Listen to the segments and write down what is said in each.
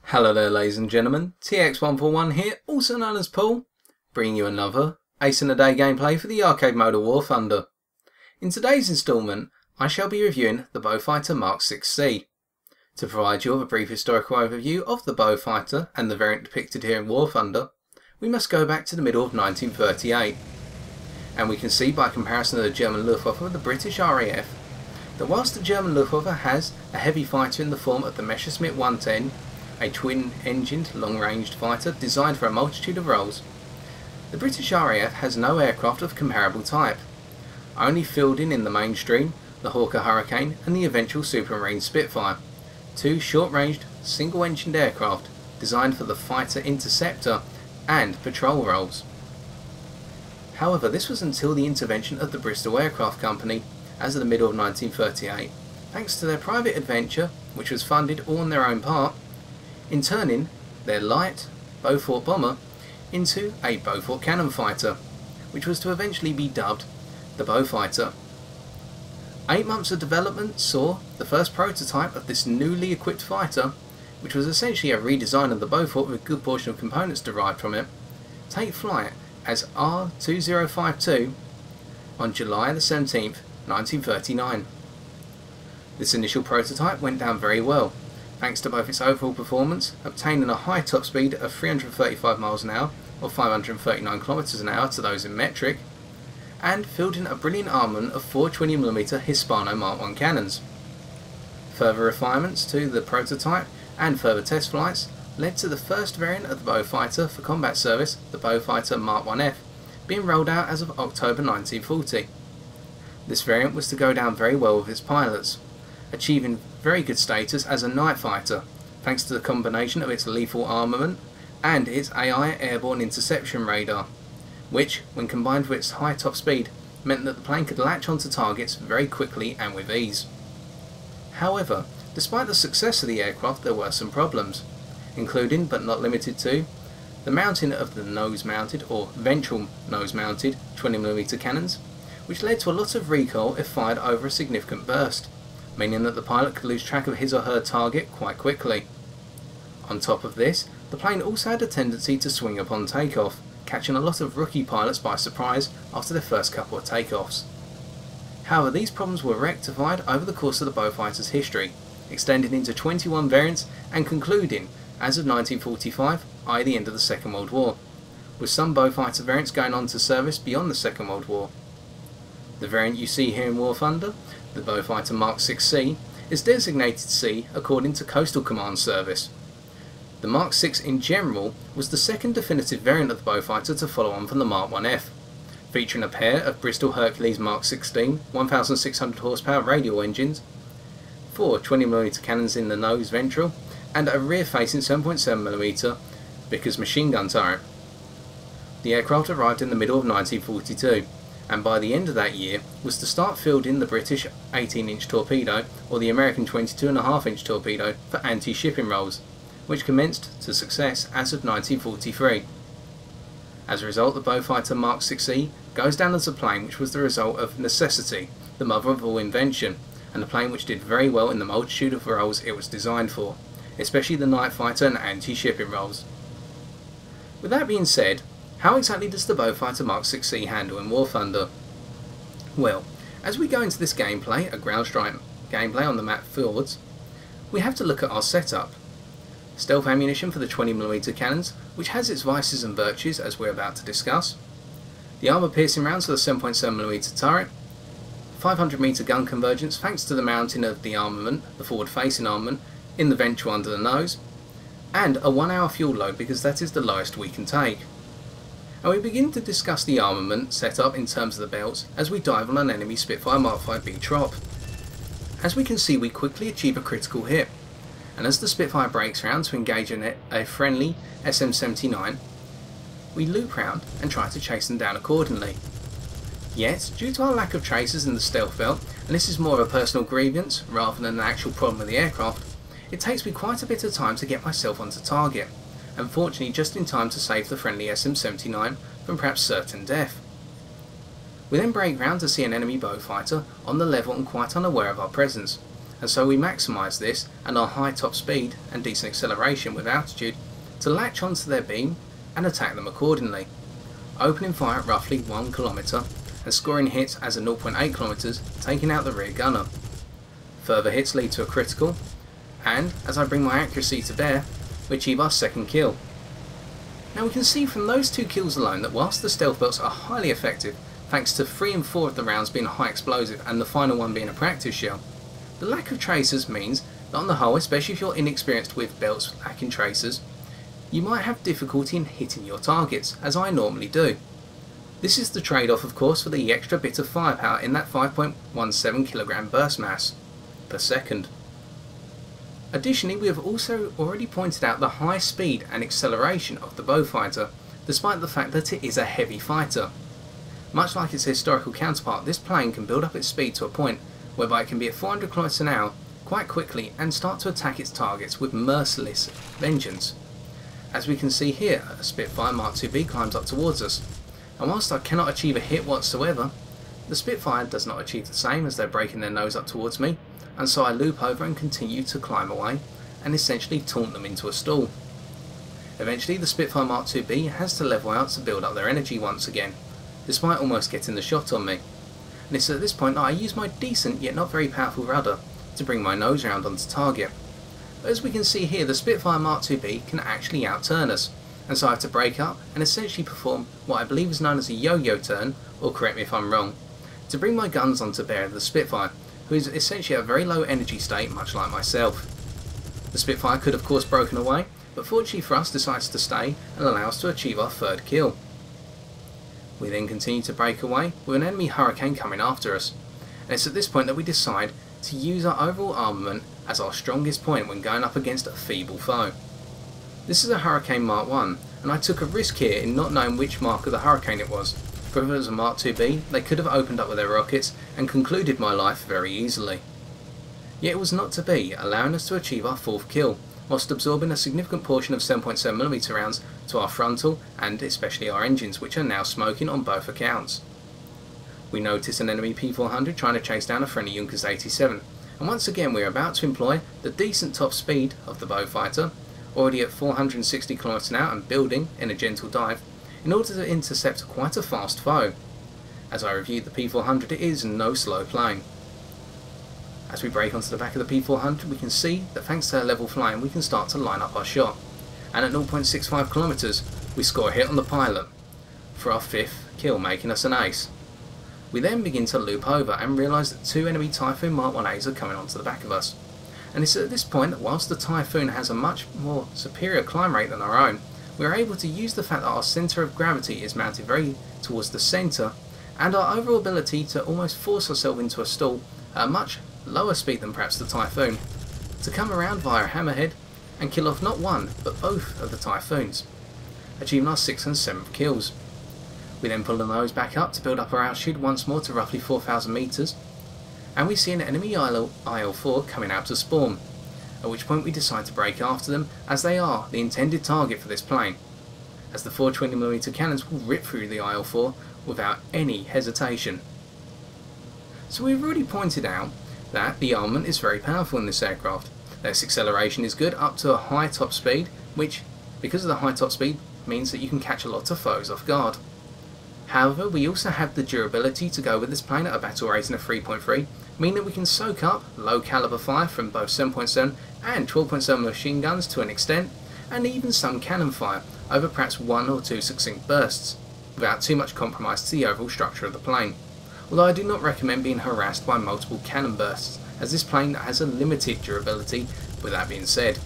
Hello there ladies and gentlemen, TX141 here, also known as Paul, bringing you another Ace in a Day gameplay for the arcade mode of War Thunder. In today's instalment, I shall be reviewing the Beaufighter Mark 6C. To provide you with a brief historical overview of the Beaufighter and the variant depicted here in War Thunder, we must go back to the middle of 1938. And we can see by comparison of the German Luftwaffe with the British RAF, that whilst the German Luftwaffe has a heavy fighter in the form of the Messerschmitt 110, a twin-engined, long-ranged fighter designed for a multitude of roles, the British RAF has no aircraft of comparable type, only fielding in the mainstream the Hawker Hurricane and the eventual Supermarine Spitfire, two short-ranged, single-engined aircraft designed for the fighter interceptor and patrol roles. However, this was until the intervention of the Bristol Aircraft Company as of the middle of 1938, thanks to their private adventure, which was funded all on their own part, in turning their light Beaufort bomber into a Beaufort cannon fighter, which was to eventually be dubbed the Beaufighter. 8 months of development saw the first prototype of this newly equipped fighter, which was essentially a redesign of the Beaufort with a good portion of components derived from it, take flight as R2052 on July the 17th, 1939. This initial prototype went down very well, thanks to both its overall performance, obtaining a high top speed of 335 miles an hour or 539 kilometers an hour to those in metric, and fielding a brilliant armament of 4 20mm Hispano Mk cannons. Further refinements to the prototype and further test flights led to the first variant of the Beaufighter for combat service, the Beaufighter Mark 1F, being rolled out as of October 1940. This variant was to go down very well with its pilots, achieving very good status as a night fighter, thanks to the combination of its lethal armament and its AI airborne interception radar, which, when combined with its high top speed, meant that the plane could latch onto targets very quickly and with ease. However, despite the success of the aircraft, there were some problems, including, but not limited to, the mounting of the nose-mounted or ventral nose-mounted 20mm cannons, which led to a lot of recoil if fired over a significant burst, meaning that the pilot could lose track of his or her target quite quickly. On top of this, the plane also had a tendency to swing upon takeoff, catching a lot of rookie pilots by surprise after their first couple of takeoffs. However, these problems were rectified over the course of the Beaufighter's history, extending into 21 variants and concluding as of 1945, i.e. the end of the Second World War, with some Beaufighter variants going on to service beyond the Second World War. The variant you see here in War Thunder, the Beaufighter Mark 6C, is designated C according to Coastal Command Service. The Mark 6 in general was the second definitive variant of the Beaufighter to follow on from the Mark 1F, featuring a pair of Bristol Hercules Mark 16 1,600 horsepower radial engines, 4 20mm cannons in the nose ventral, and a rear-facing 7.7mm Vickers machine gun turret. The aircraft arrived in the middle of 1942, and by the end of that year was to start fielding the British 18-inch torpedo or the American 22.5-inch torpedo for anti-shipping roles, which commenced to success as of 1943. As a result, the Beaufighter Mark 6E goes down as a plane which was the result of necessity, the mother of all invention, and a plane which did very well in the multitude of roles it was designed for, especially the night fighter and anti-shipping roles. With that being said, how exactly does the Beaufighter Mark 6C handle in War Thunder? Well, as we go into this gameplay, a ground strike gameplay on the map forwards, we have to look at our setup. Stealth ammunition for the 20mm cannons, which has its vices and virtues as we're about to discuss. The armour piercing rounds for the 7.7mm turret. 500m gun convergence thanks to the mounting of the armament, the forward facing armament, in the ventral under the nose. And a 1 hour fuel load because that is the lowest we can take. And we begin to discuss the armament setup in terms of the belts as we dive on an enemy Spitfire Mark 5B trop. As we can see, we quickly achieve a critical hit, and as the Spitfire breaks round to engage in a friendly SM-79, we loop round and try to chase them down accordingly. Yet, due to our lack of tracers in the stealth belt, and this is more of a personal grievance rather than an actual problem with the aircraft, it takes me quite a bit of time to get myself onto target, and fortunately just in time to save the friendly SM-79 from perhaps certain death. We then break round to see an enemy Beaufighter on the level and quite unaware of our presence, and so we maximise this and our high top speed and decent acceleration with altitude to latch onto their beam and attack them accordingly, opening fire at roughly 1 km and scoring hits as at 0.8 km, taking out the rear gunner. Further hits lead to a critical, and as I bring my accuracy to bear, we achieve our second kill. Now we can see from those 2 kills alone that whilst the stealth belts are highly effective, thanks to 3 and 4 of the rounds being high explosive and the final one being a practice shell, the lack of tracers means that on the whole, especially if you're inexperienced with belts lacking tracers, you might have difficulty in hitting your targets, as I normally do. This is the trade-off of course for the extra bit of firepower in that 5.17 kg burst mass per second. Additionally, we have also already pointed out the high speed and acceleration of the Beaufighter, despite the fact that it is a heavy fighter. Much like its historical counterpart, this plane can build up its speed to a point whereby it can be at 400 km an hour quite quickly and start to attack its targets with merciless vengeance. As we can see here, a Spitfire Mark IIB climbs up towards us, and whilst I cannot achieve a hit whatsoever, the Spitfire does not achieve the same as they're breaking their nose up towards me, and so I loop over and continue to climb away and essentially taunt them into a stall. Eventually the Spitfire Mark IIB has to level out to build up their energy once again, despite almost getting the shot on me, and it's at this point that I use my decent yet not very powerful rudder to bring my nose round onto target. But as we can see here, the Spitfire Mark IIB can actually outturn us, and so I have to break up and essentially perform what I believe is known as a yo-yo turn, or correct me if I'm wrong, to bring my guns onto bear of the Spitfire, who is essentially at a very low energy state much like myself. The Spitfire could of course broken away, but fortunately for us decides to stay and allow us to achieve our third kill. We then continue to break away with an enemy Hurricane coming after us, and it's at this point that we decide to use our overall armament as our strongest point when going up against a feeble foe. This is a Hurricane Mark I, and I took a risk here in not knowing which mark of the Hurricane it was, for if it was a Mark IIB they could have opened up with their rockets and concluded my life very easily. Yet it was not to be, allowing us to achieve our fourth kill, whilst absorbing a significant portion of 7.7mm rounds to our frontal and especially our engines, which are now smoking on both accounts. We notice an enemy P400 trying to chase down a friendly Junkers 87, and once again we are about to employ the decent top speed of the Beaufighter, already at 460 km an hour and building in a gentle dive, in order to intercept quite a fast foe. As I reviewed the P400, it is no slow plane. As we break onto the back of the P400, we can see that thanks to her level flying we can start to line up our shot, and at 0.65 km we score a hit on the pilot for our fifth kill, making us an ace. We then begin to loop over and realise that 2 enemy Typhoon Mark 1As are coming onto the back of us, and it's at this point that whilst the Typhoon has a much more superior climb rate than our own, we are able to use the fact that our centre of gravity is mounted very towards the centre, and our overall ability to almost force ourselves into a stall at a much lower speed than perhaps the Typhoon, to come around via a hammerhead and kill off not one but both of the Typhoons, achieving our 6th and 7th kills. We then pull the nose back up to build up our altitude once more to roughly 4,000 metres, and we see an enemy IL-4 coming out to spawn, at which point we decide to break after them, as they are the intended target for this plane, as the 420mm cannons will rip through the IL-4 without any hesitation. So we've already pointed out that the armament is very powerful in this aircraft. Its acceleration is good up to a high top speed, which, because of the high top speed, means that you can catch a lot of foes off guard. However, we also have the durability to go with this plane at a battle rating of 3.3, meaning that we can soak up low caliber fire from both 7.7 and 12.7 machine guns to an extent, and even some cannon fire over perhaps 1 or 2 succinct bursts, without too much compromise to the overall structure of the plane. Although I do not recommend being harassed by multiple cannon bursts, as this plane has a limited durability. With that being said,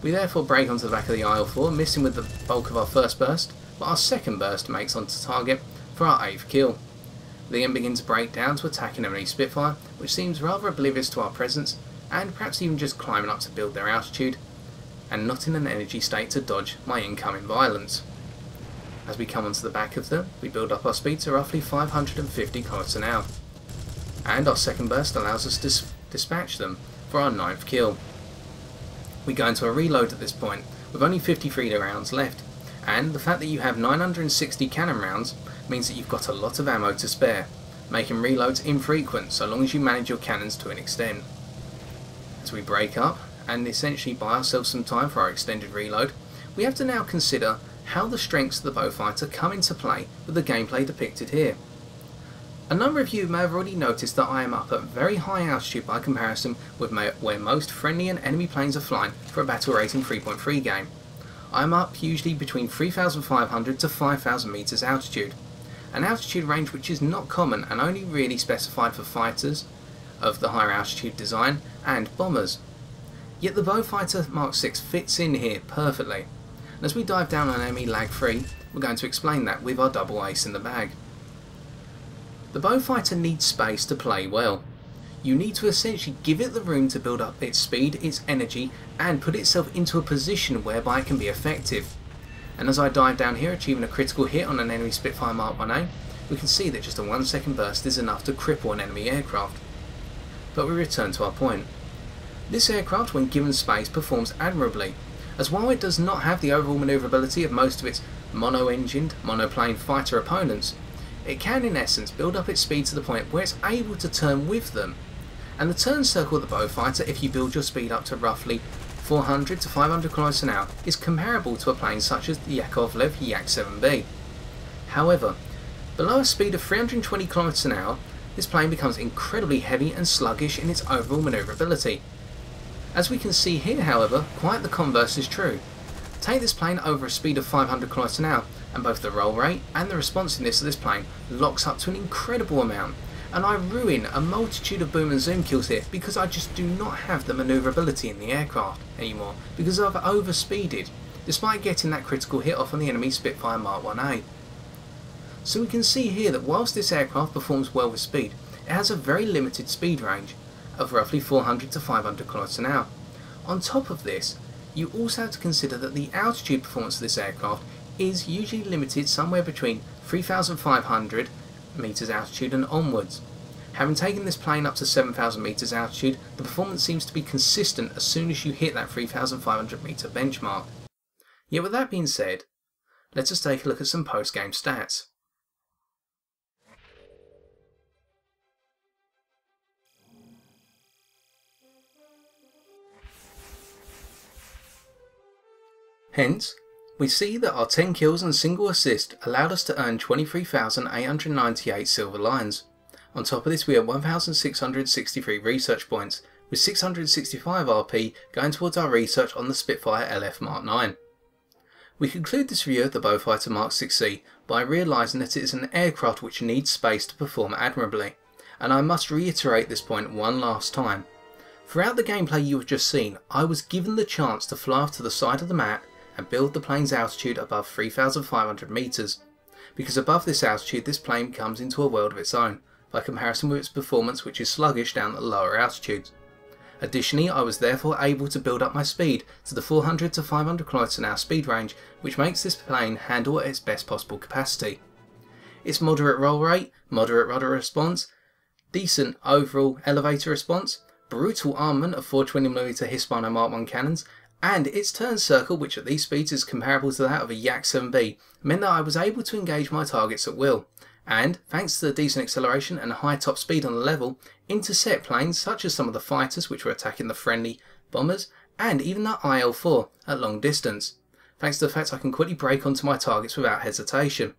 we therefore break onto the back of the IL-4, missing with the bulk of our first burst, but our second burst makes onto target for our 8th kill. We then begin to break down to attack an enemy Spitfire, which seems rather oblivious to our presence, and perhaps even just climbing up to build their altitude, and not in an energy state to dodge my incoming violence. As we come onto the back of them, we build up our speed to roughly 550 km an hour. And our second burst allows us to dispatch them for our 9th kill. We go into a reload at this point with only 53 rounds left, and the fact that you have 960 cannon rounds means that you've got a lot of ammo to spare, making reloads infrequent so long as you manage your cannons to an extent. As we break up and essentially buy ourselves some time for our extended reload, we have to now consider how the strengths of the Beaufighter come into play with the gameplay depicted here. A number of you may have already noticed that I am up at very high altitude by comparison with where most friendly and enemy planes are flying for a battle rating 3.3 game. I am up usually between 3,500 to 5,000 metres altitude, an altitude range which is not common and only really specified for fighters of the higher altitude design and bombers. Yet the Beaufighter Mark 6 fits in here perfectly. And as we dive down on enemy lag free, we're going to explain that with our double ace in the bag. The Beaufighter needs space to play well. You need to essentially give it the room to build up its speed, its energy, and put itself into a position whereby it can be effective. And as I dive down here, achieving a critical hit on an enemy Spitfire Mark 1A, we can see that just a 1 second burst is enough to cripple an enemy aircraft. But we return to our point. This aircraft, when given space, performs admirably, as while it does not have the overall manoeuvrability of most of its mono-engined, monoplane fighter opponents, it can in essence build up its speed to the point where it's able to turn with them. And the turn circle of the Beaufighter, if you build your speed up to roughly 400 to 500 km an hour, is comparable to a plane such as the Yakovlev Yak-7B. However, below a speed of 320 km an hour, this plane becomes incredibly heavy and sluggish in its overall manoeuvrability. As we can see here, however, quite the converse is true. Take this plane over a speed of 500 km an hour, and both the roll rate and the responsiveness of this plane locks up to an incredible amount, and I ruin a multitude of boom and zoom kills here because I just do not have the manoeuvrability in the aircraft anymore because I've overspeeded, despite getting that critical hit off on the enemy Spitfire Mark 1A. So we can see here that whilst this aircraft performs well with speed, it has a very limited speed range of roughly 400 to 500 km an hour. On top of this, you also have to consider that the altitude performance of this aircraft is usually limited somewhere between 3,500 metres altitude and onwards. Having taken this plane up to 7,000 metres altitude, the performance seems to be consistent as soon as you hit that 3,500 metre benchmark. Yet with that being said, let us take a look at some post-game stats. Hence, we see that our 10 kills and single assist allowed us to earn 23,898 silver lions. On top of this, we had 1,663 research points, with 665 RP going towards our research on the Spitfire LF Mark 9. We conclude this review of the Beaufighter Mark 6C by realising that it is an aircraft which needs space to perform admirably, and I must reiterate this point one last time. Throughout the gameplay you have just seen, I was given the chance to fly off to the side of the map and build the plane's altitude above 3,500 metres, because above this altitude this plane comes into a world of its own, by comparison with its performance which is sluggish down at lower altitudes. Additionally, I was therefore able to build up my speed to the 400 to 500 km an hour speed range, which makes this plane handle at its best possible capacity. Its moderate roll rate, moderate rudder response, decent overall elevator response, brutal armament of 420mm Hispano Mk cannons, and its turn circle, which at these speeds is comparable to that of a Yak-7B, meant that I was able to engage my targets at will, and, thanks to the decent acceleration and high top speed on the level, intercept planes such as some of the fighters which were attacking the friendly bombers, and even the IL-4 at long distance, thanks to the fact I can quickly break onto my targets without hesitation.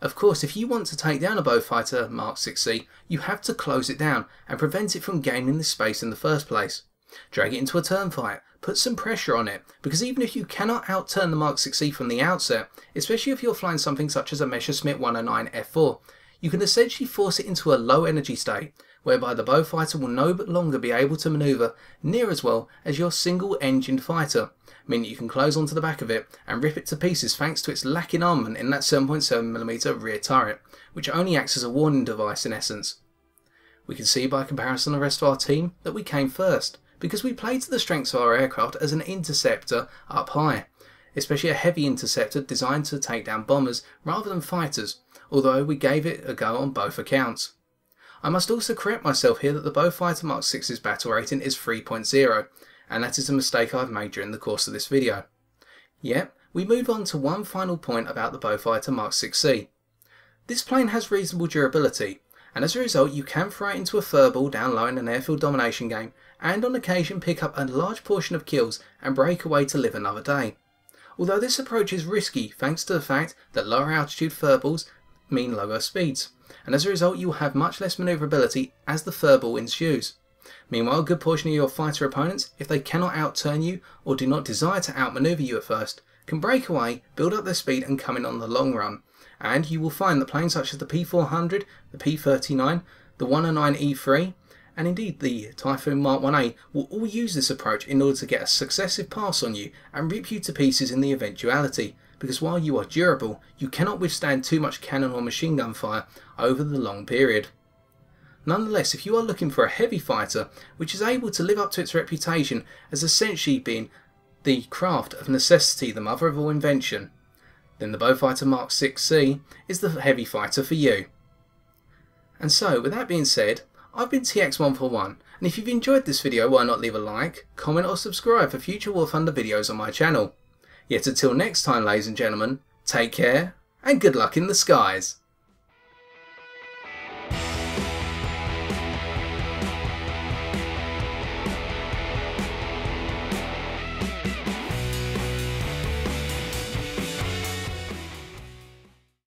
Of course, if you want to take down a Beaufighter Mark 6C, you have to close it down and prevent it from gaining this space in the first place. Drag it into a turn fight, put some pressure on it, because even if you cannot outturn the Mark 6C from the outset, especially if you're flying something such as a Messerschmitt 109 F4, you can essentially force it into a low energy state, whereby the Beaufighter will no longer be able to manoeuvre near as well as your single engined fighter, meaning you can close onto the back of it and rip it to pieces thanks to its lacking armament in that 7.7mm rear turret, which only acts as a warning device in essence. We can see by comparison to the rest of our team that we came first, because we played to the strengths of our aircraft as an interceptor up high, especially a heavy interceptor designed to take down bombers rather than fighters, although we gave it a go on both accounts. I must also correct myself here that the Beaufighter Mark 6's battle rating is 3.0, and that is a mistake I've made during the course of this video. Yep, we move on to one final point about the Beaufighter Mark 6C. This plane has reasonable durability, and as a result you can throw it into a furball down low in an airfield domination game, and on occasion pick up a large portion of kills and break away to live another day. Although this approach is risky thanks to the fact that lower altitude furballs mean lower speeds, and as a result you will have much less manoeuvrability as the furball ensues. Meanwhile, a good portion of your fighter opponents, if they cannot outturn you or do not desire to outmaneuver you at first, can break away, build up their speed and come in on the long run, and you will find that planes such as the P400, the P39, the 109E3 and indeed the Typhoon Mark 1A will all use this approach in order to get a successive pass on you and rip you to pieces in the eventuality, because while you are durable, you cannot withstand too much cannon or machine gun fire over the long period. Nonetheless, if you are looking for a heavy fighter which is able to live up to its reputation as essentially being the craft of necessity, the mother of all invention, then the Beaufighter Mark 6C is the heavy fighter for you. And so, with that being said, I've been TX141, and if you've enjoyed this video, why not leave a like, comment or subscribe for future War Thunder videos on my channel. Yet until next time, ladies and gentlemen, take care and good luck in the skies.